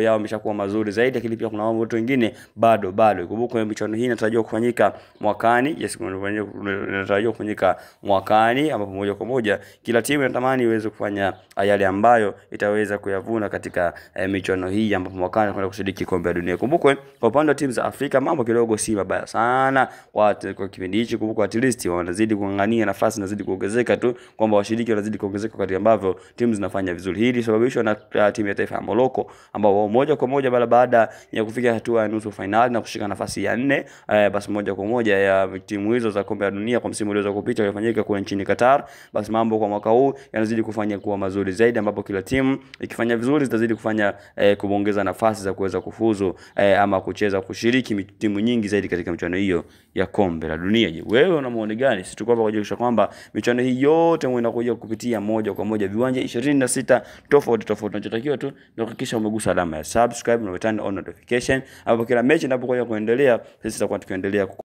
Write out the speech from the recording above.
mambo yao yameshakuwa mazuri zaidi, lakini pia kuna mambo wengine bado. Kumbuka michuano hii inatarajiwa kufanyika mwakani. Inatarajiwa kufanyika mwakani, ambapo moja kwa moja kila timu inatamani iweze kufanya yale ambayo itaweza kuyavuna katika michuano hii, ambapo mwakani kwenda kushiriki kombe la dunia. Kumbuka kwa upande wa timu za Afrika mambo kidogo si mabaya sana kwa kipindi hichi. Kumbuka at least wanazidi kung'ang'ania, nafasi zinazidi kuongezeka tu, kwamba washiriki wanazidi kuongezeka kadri ambavyo timu zinafanya vizuri. Hili sababishwa na timu ya taifa ya Morocco, ambao moja kwa moja baada ya kufika hatua ya nusu finali na kushika nafasi ya 4, basi moja kwa moja ya timu hizo za kombe la dunia kwa msimu ulioweza kupita ulifanyika kule nchini Qatar, basi mambo kwa mwaka huu yanazidi kufanya kuwa mazuri zaidi, ambapo kila timu ikifanya vizuri zitazidi kufanya kuongeza nafasi za kuweza kufuzu ama kucheza kushiriki timu nyingi zaidi katika michuano hiyo ya kombe la dunia. Je, wewe una maoni gani? Sisi tuko hapa kujulisha kwamba michuano hii yote inakuja kupitia moja kwa moja viwanja 26 tofauti. Unachotakiwa tu ni kuhakikisha umegusa alama ya subscribe na turn on notification, hapo kila mechi inapokuja kuendelea sisi tutakuwa tukiendelea